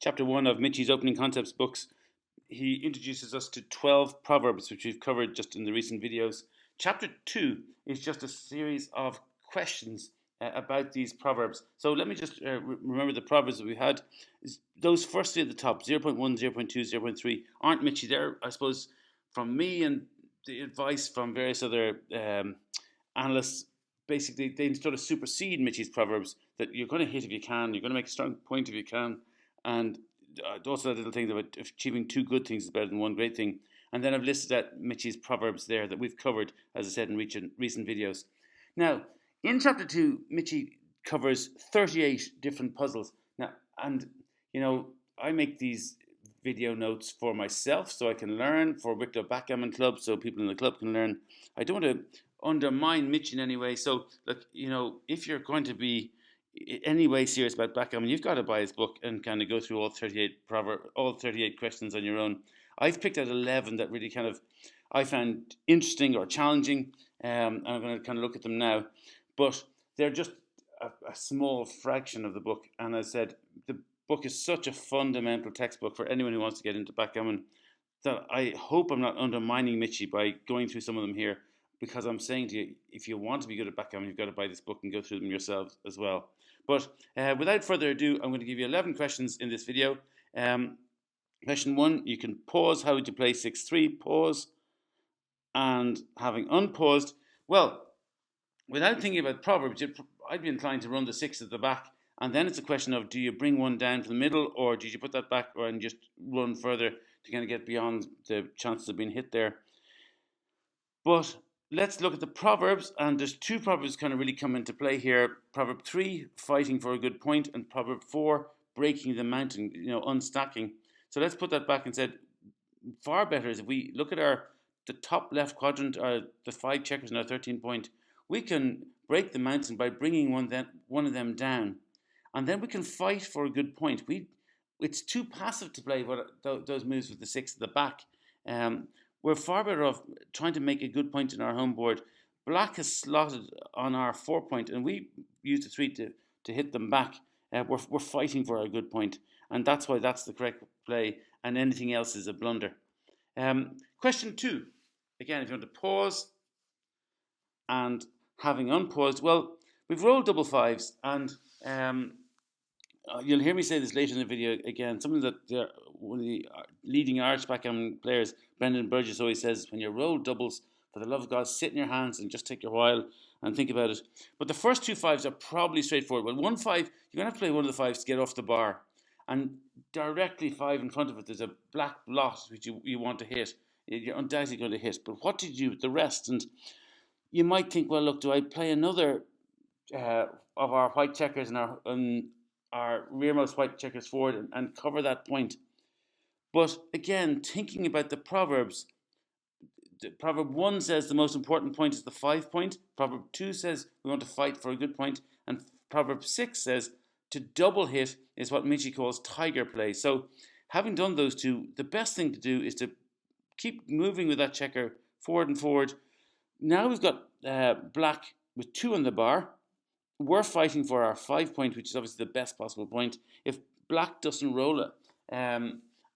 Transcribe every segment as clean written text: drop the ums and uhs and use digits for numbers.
Chapter 1 of Michy's Opening Concepts books, he introduces us to 12 proverbs, which we've covered just in the recent videos. Chapter 2 is just a series of questions about these proverbs. So let me just remember the proverbs that we had. Those first three at the top, 0.1, 0.2, 0.3, aren't Michy. They're, I suppose, from me and the advice from various other analysts. Basically, they sort of supersede Michy's proverbs, that you're going to hit if you can, you're going to make a strong point if you can, and also that little thing about achieving two good things is better than one great thing. And then I've listed out Michy's proverbs there that we've covered, as I said, in recent videos. Now, in chapter 2, Michy covers 38 different puzzles. Now, and I make these video notes for myself so I can learn, for Wicklow Backgammon Club so people in the club can learn. I don't want to undermine Michy in any way. So, look, if you're going to be any way serious about backgammon, you've got to buy his book and kind of go through all 38 questions on your own. I've picked out 11 that really kind of I found interesting or challenging, and I'm going to kind of look at them now. But they're just a small fraction of the book. And as I said, the book is such a fundamental textbook for anyone who wants to get into backgammon that I hope I'm not undermining Michy by going through some of them here, because I'm saying to you, if you want to be good at backgammon, you've got to buy this book and go through them yourselves as well. But without further ado, I'm going to give you 11 questions in this video. Question 1, you can pause. How would you play 6-3? Pause. And having unpaused, well, without thinking about proverbs, I'd be inclined to run the 6 at the back. And then it's a question of, do you bring one down to the middle, or do you put that back and just run further to kind of get beyond the chances of being hit there? But let's look at the proverbs, and there's two proverbs kind of really come into play here. Proverb 3, fighting for a good point, and Proverb 4, breaking the mountain, unstacking. So let's put that back and said, far better is if we look at the top left quadrant, the 5 checkers in our 13 point, we can break the mountain by bringing one of them down, and then we can fight for a good point. It's too passive to play those moves with the 6 at the back. We're far better off trying to make a good point in our home board. Black has slotted on our 4 point, and we use the 3 to hit them back. We're fighting for a good point, and that's why that's the correct play, and anything else is a blunder. Question 2. Again, if you want to pause and having unpaused, well, we've rolled double 5s, and you'll hear me say this later in the video again, something that one of the leading Irish backgammon players, Brendan Burgess, always says: when you roll doubles, for the love of God, sit in your hands and just take your while and think about it. But the first 2 5s are probably straightforward. Well, 1 5, you're going to have to play one of the 5s to get off the bar. And directly 5 in front of it, there's a black blot which you want to hit. You're undoubtedly going to hit. But what did you do with the rest? And you might think, well, look, do I play another of our white checkers and our rearmost white checkers forward and cover that point? But again, thinking about the proverbs, Proverb 1 says the most important point is the 5 point. Proverb 2 says we want to fight for a good point. And Proverb 6 says to double hit is what Michy calls tiger play. So having done those two, the best thing to do is to keep moving with that checker forward and forward. Now we've got black with 2 on the bar. We're fighting for our 5 point, which is obviously the best possible point. If black doesn't roll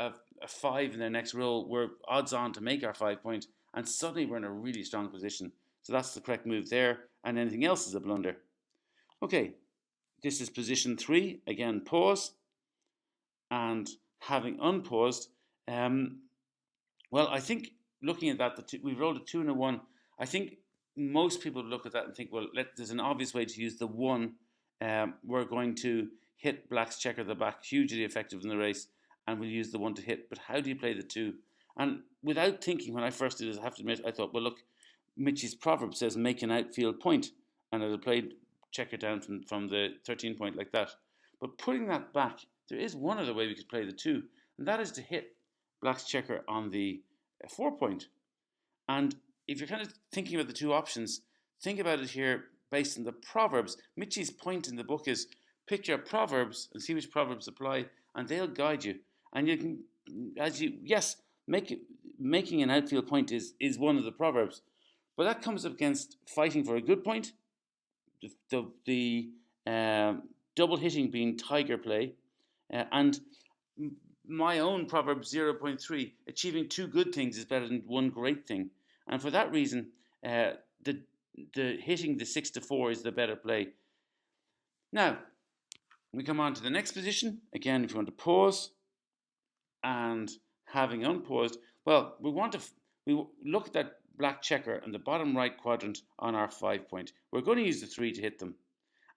a 5 in their next roll, we're odds on to make our 5 point, and suddenly we're in a really strong position. So that's the correct move there, and anything else is a blunder. Okay, this is position 3. Again, pause, and having unpaused, well, I think looking at that, we rolled a 2 and a 1. I think most people look at that and think, well, there's an obvious way to use the 1. We're going to hit black's checker at the back, hugely effective in the race, and we'll use the 1 to hit. But how do you play the 2? And without thinking, when I first did it, I have to admit, I thought, well, look, Michy's proverb says make an outfield point, and I'd have played checker down from the 13 point like that. But putting that back, there is one other way we could play the 2, and that is to hit black's checker on the 4 point. And if you're kind of thinking about the 2 options, think about it here based on the proverbs. Michy's point in the book is pick your proverbs and see which proverbs apply, and they'll guide you. And you can, making an outfield point is one of the proverbs, but that comes up against fighting for a good point, the double hitting being tiger play, and my own proverb 0.3, achieving two good things is better than one great thing. And for that reason, the hitting the 6 to 4 is the better play. Now, we come on to the next position. Again, if you want to pause and having unpaused, well, we look at that black checker in the bottom right quadrant on our 5 point. We're going to use the 3 to hit them.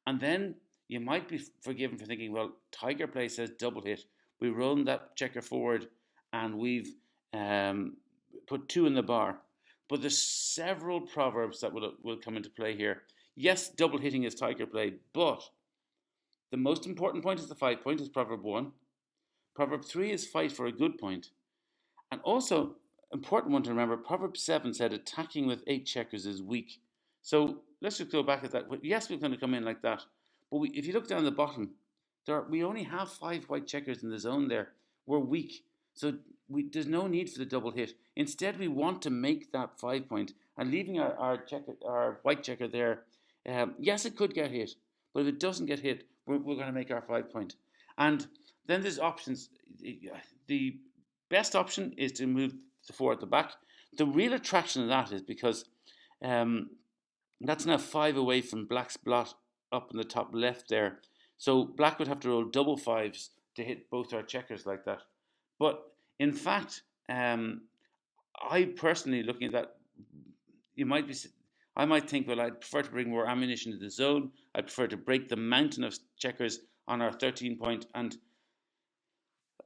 And then you might be forgiven for thinking, well, Tiger Play says double hit. We run that checker forward and we've put 2 in the bar. But there's several proverbs that will come into play here. Yes, double hitting is Tiger Play, but the most important point is the 5 point, is Proverb 1. Proverb 3 is fight for a good point. And also, important one to remember, Proverb 7 said attacking with 8 checkers is weak. So let's just go back at that. Yes, we're going to come in like that. But if you look down the bottom, we only have 5 white checkers in the zone there. We're weak. So there's no need for the double hit. Instead, we want to make that 5 point. And leaving our white checker there, yes, it could get hit. But if it doesn't get hit, we're going to make our 5 point. And then there's options. The best option is to move the 4 at the back. The real attraction of that is because that's now 5 away from black's blot up in the top left there. So black would have to roll double 5s to hit both our checkers like that. But in fact, I personally, looking at that, I might think, well, I'd prefer to bring more ammunition to the zone. I'd prefer to break the mountain of checkers on our 13 point, and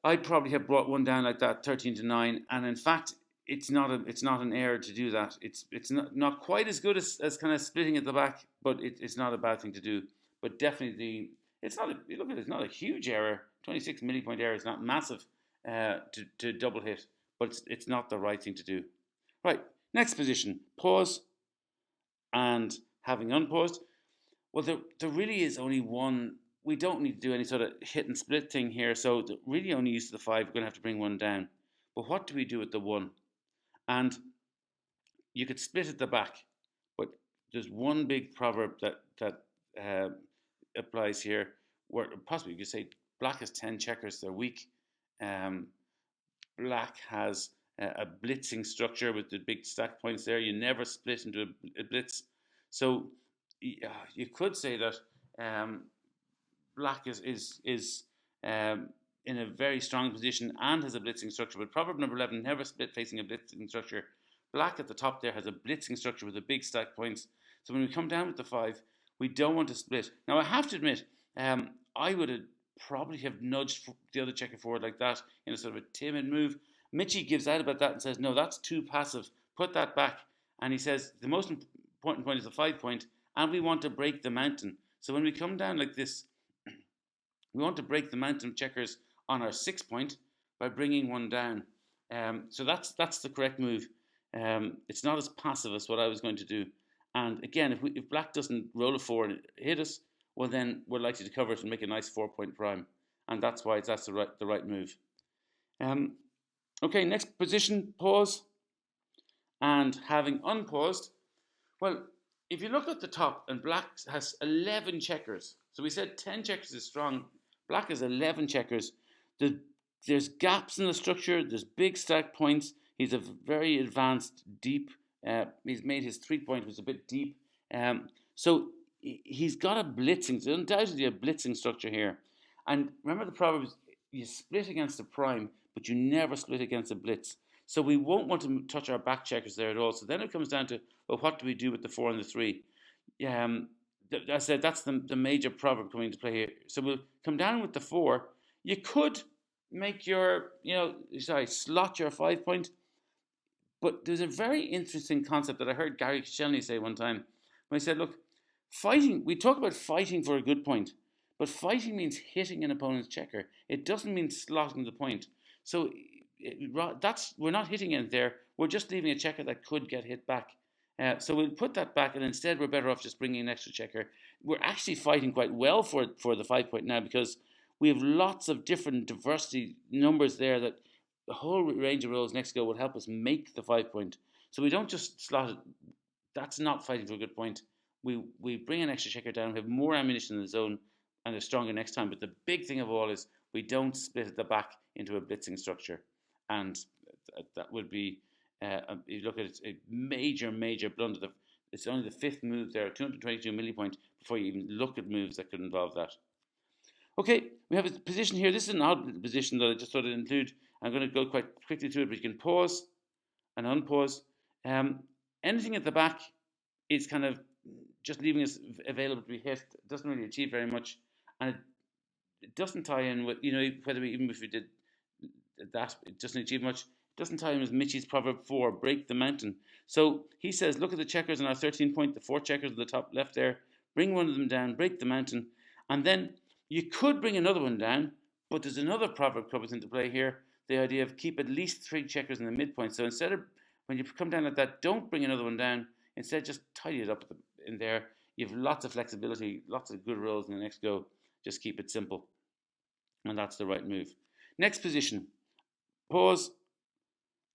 I'd probably have brought one down like that, 13 to 9. And in fact, it's not an error to do that. It's not quite as good as kind of splitting at the back, but it's not a bad thing to do. But definitely, it's not a huge error. 26 millipoint error is not massive to double hit, but it's not the right thing to do. Right, next position, pause and having unpaused. Well, there really is only one. We don't need to do any sort of hit and split thing here, so really only use the 5. We're going to have to bring one down. But what do we do with the 1? And you could split at the back, but there's one big proverb that applies here, where possibly you could say black has 10 checkers, they're weak. Black has a blitzing structure with the big stack points there. You never split into a blitz. So you could say that black is in a very strong position and has a blitzing structure. But proverb number 11, never split facing a blitzing structure. Black at the top there has a blitzing structure with the big stack points. So when we come down with the 5, we don't want to split. Now I have to admit, I would probably have nudged the other checker forward like that in a sort of a timid move. Michy gives out about that and says, no, that's too passive. Put that back. And he says the most important point is the 5 point, and we want to break the mountain. So when we come down like this, we want to break the mountain of checkers on our 6 point by bringing one down. So that's the correct move. It's not as passive as what I was going to do. And again, if black doesn't roll a 4 and hit us, well then we're likely to cover it and make a nice 4-point prime. And that's why that's the right move. Okay, next position, pause. And having unpaused, well, if you look at the top, and black has 11 checkers. So we said 10 checkers is strong. Black has 11 checkers. There's gaps in the structure. There's big stack points. He's a very advanced, deep. He's made his 3-point was a bit deep. So he's got a blitzing. There's undoubtedly a blitzing structure here. And remember the proverb: you split against a prime, but you never split against a blitz. So we won't want to touch our back checkers there at all. So then it comes down to, well, what do we do with the 4 and the 3? I said that's the major proverb coming into play here. So we'll come down with the 4. You could make your, slot your 5-point. But there's a very interesting concept that I heard Gary Shelney say one time. When he said, look, fighting, we talk about fighting for a good point, but fighting means hitting an opponent's checker. It doesn't mean slotting the point. So we're not hitting it there. We're just leaving a checker that could get hit back. So we'll put that back, and instead we're better off just bringing an extra checker. We're actually fighting quite well for the 5-point now, because we have lots of different diversity numbers there that the whole range of rolls next go will help us make the 5-point. So we don't just slot it. That's not fighting for a good point. We bring an extra checker down, we have more ammunition in the zone, and they're stronger next time. But the big thing of all is we don't split at the back into a blitzing structure. And that would be, if you look at it, a major blunder. It's only the fifth move there, 222 millipoint, before you even look at moves that could involve that. Okay, we have a position here. This is an odd position that I just thought I'd include. I'm going to go quite quickly through it, but you can pause and unpause. Anything at the back is kind of just leaving us available to be hit. It doesn't really achieve very much, and it doesn't tie in with, whether even if we did that, it doesn't achieve much. It doesn't tie in with Michy's proverb 4, break the mountain. So he says, look at the checkers on our 13 point, the 4 checkers on the top left there. Bring one of them down, break the mountain, and then you could bring another one down, but there's another proverb comes into play here. The idea of keep at least 3 checkers in the midpoint. So instead of, when you come down like that, don't bring another one down. Instead, just tidy it up in there. You have lots of flexibility, lots of good rolls in the next go. Just keep it simple. And that's the right move. Next position, pause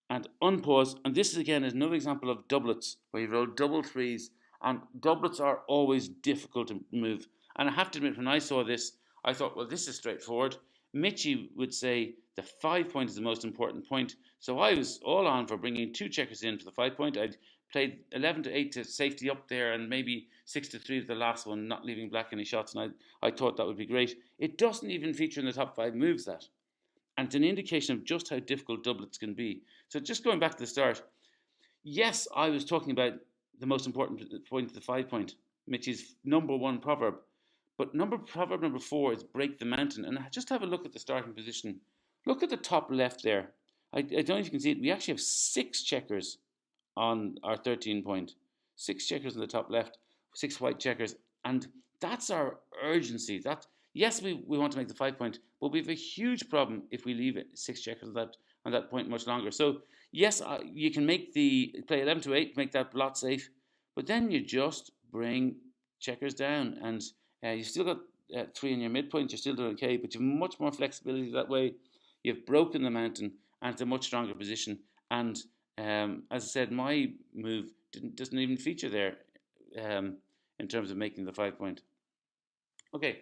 and unpause. And this is again another example of doublets, where you roll double threes. And doublets are always difficult to move. And I have to admit, when I saw this, I thought, well, this is straightforward. Michy would say the 5 point is the most important point. So I was all on for bringing 2 checkers in for the 5 point. I'd played 11 to 8 to safety up there, and maybe 6 to 3 to the last one, not leaving black any shots. And I thought that would be great. It doesn't even feature in the top 5 moves, that. And it's an indication of just how difficult doublets can be. So just going back to the start, yes, I was talking about the most important point, the 5 point, Michy's number 1 proverb. But proverb number 4 is break the mountain. And just have a look at the starting position. Look at the top left there. I don't know if you can see it. We actually have 6 checkers on our 13 point. 6 checkers on the top left, 6 white checkers. And that's our urgency. That, yes, we want to make the 5 point, but we have a huge problem if we leave it 6 checkers on that point much longer. So yes, you can play 11 to 8, make that blot safe, but then you just bring checkers down, and you still got 3 in your midpoint. You're still doing okay, but you have much more flexibility that way. You've broken the mountain, and it's a much stronger position. And as I said, my move doesn't even feature there in terms of making the 5 point. Okay,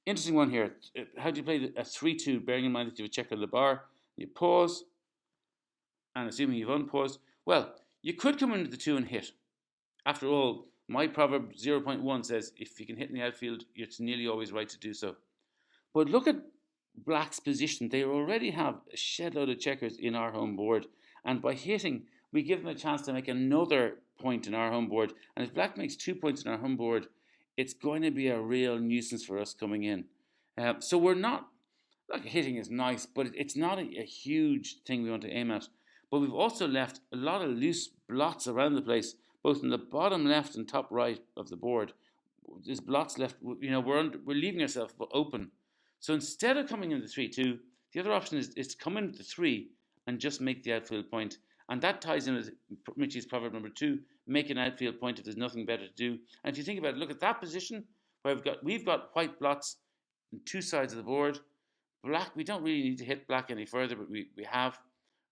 interesting one here. How do you play a 3-2, bearing in mind that you have a checker on the bar? You pause, and assuming you've unpaused, well, you could come into the 2 and hit. After all, my proverb 0.1 says if you can hit in the outfield, it's nearly always right to do so. But look at black's position. They already have a shed load of checkers in our home board, and by hitting, we give them a chance to make another point in our home board. And if black makes 2 points in our home board, it's going to be a real nuisance for us coming in. So we're not, like, hitting is nice, but it's not a huge thing we want to aim at. But we've also left a lot of loose blots around the place, both in the bottom left and top right of the board. There's blots left. We're leaving ourselves open. So instead of coming in the 3-2, the other option is to come in the 3 and just make the outfield point. And that ties in with Michy's proverb number 2, make an outfield point if there's nothing better to do. And if you think about it, look at that position where we've got white blots on 2 sides of the board. Black, we don't really need to hit black any further, but we have.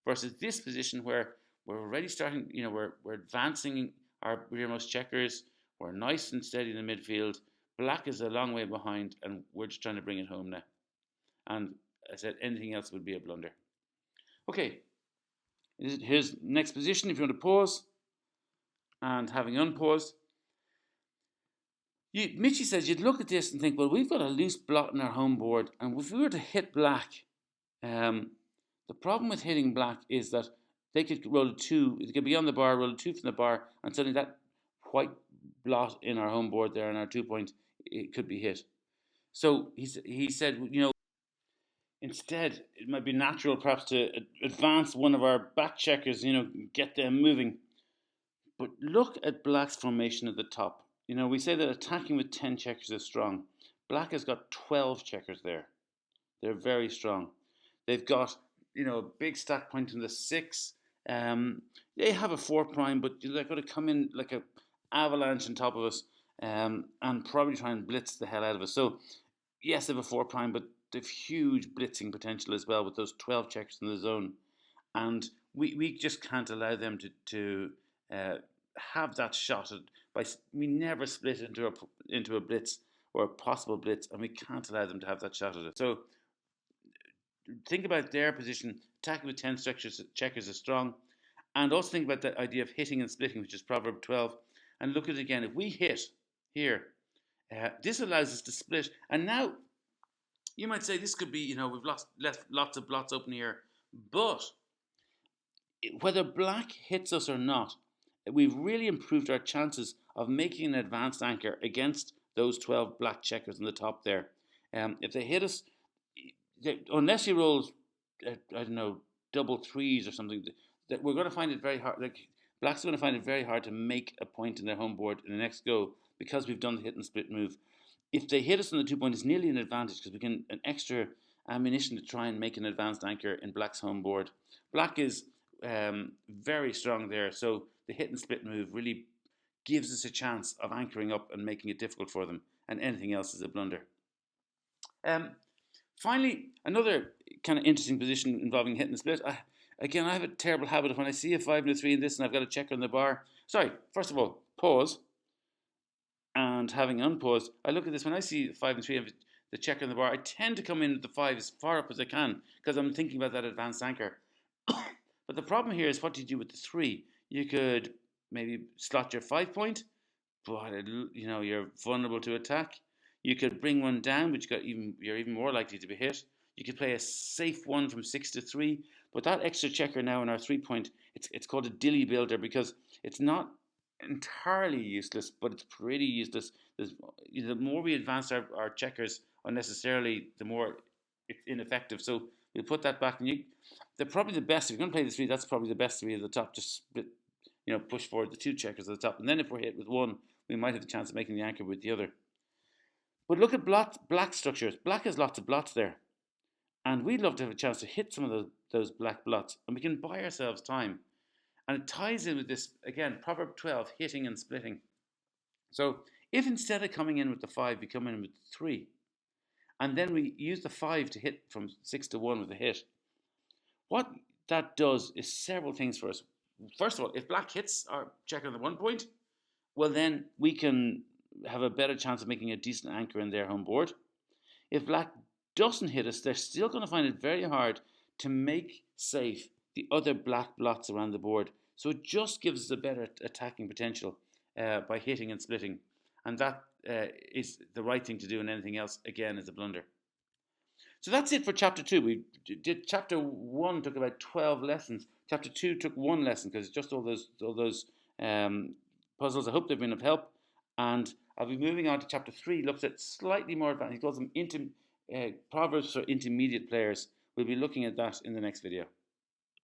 Versus this position where we're already starting, we're advancing our rearmost checkers. We're nice and steady in the midfield. Black is a long way behind, and we're just trying to bring it home now. And as I said, anything else would be a blunder. Okay, here's next position. If you want to pause, and having unpaused, Michy says you'd look at this and think, well, we've got a loose blot in our home board, and if we were to hit black, the problem with hitting black is that they could roll a 2, it could be on the bar, roll a 2 from the bar, and suddenly that white blot in our home board there in our 2 point, it could be hit. So he said, instead, it might be natural perhaps to advance one of our back checkers, get them moving. But look at black's formation at the top. We say that attacking with 10 checkers is strong. Black has got 12 checkers there. They're very strong. They've got, a big stack point in the 6. They have a 4 prime, but they're going to come in like an avalanche on top of us and probably try and blitz the hell out of us. So, yes, they have a 4 prime, but they've huge blitzing potential as well with those 12 checkers in the zone. And we just can't allow them to have that shot. We never split into a blitz or a possible blitz, and we can't allow them to have that shot at it. So think about their position. Attacking with 10 checkers is strong. And also think about that idea of hitting and splitting, which is Proverb 12. And look at it again. If we hit here, this allows us to split. And now, you might say this could be, we've left lots of blots open here. But whether black hits us or not, we've really improved our chances of making an advanced anchor against those 12 black checkers on the top there. If they hit us, unless he rolls, I don't know, double threes or something, that we're going to find it very hard. Like black's going to find it very hard to make a point in their home board in the next go because we've done the hit and split move. If they hit us on the 2 point, it's nearly an advantage because we can an extra ammunition to try and make an advanced anchor in black's home board. Black is very strong there, so the hit and split move really gives us a chance of anchoring up and making it difficult for them, and anything else is a blunder. Finally, another kind of interesting position involving hit and split. I have a terrible habit of when I see a 5 and a 3 in this and I've got a checker on the bar. Sorry, first of all, pause. And having unpaused, I look at this. When I see 5 and 3 and the checker on the bar, I tend to come in with the 5 as far up as I can because I'm thinking about that advanced anchor. But the problem here is what do you do with the 3? You could maybe slot your 5 point, but you're vulnerable to attack. You could bring one down, but you're even more likely to be hit. You could play a safe one from 6 to 3, but that extra checker now in our 3 point, it's called a dilly builder because it's not entirely useless, but it's pretty useless. The more we advance our checkers unnecessarily, the more it's ineffective. So we'll put that back. And they're probably the best. If you're going to play the 3, that's probably the best 3 at the top. Just split, push forward the 2 checkers at the top. And then if we're hit with one, we might have the chance of making the anchor with the other. But look at black structures. Black has lots of blots there. And we'd love to have a chance to hit some of those black blots. And we can buy ourselves time. And it ties in with this, again, Proverb 12, hitting and splitting. So if instead of coming in with the 5, we come in with the 3, and then we use the 5 to hit from 6 to 1 with a hit, what that does is several things for us. First of all, if black hits our checker on the 1 point, well then we can have a better chance of making a decent anchor in their home board. If black doesn't hit us, they're still going to find it very hard to make safe the other black blots around the board. So it just gives us a better attacking potential by hitting and splitting. And that is the right thing to do, and anything else, again, is a blunder. So that's it for chapter 2. We did chapter 1 took about 12 lessons. Chapter 2 took 1 lesson because it's just all those puzzles. I hope they've been of help. And I'll be moving on to chapter 3. Looks at slightly more advanced. He calls them Proverbs for intermediate players. We'll be looking at that in the next video.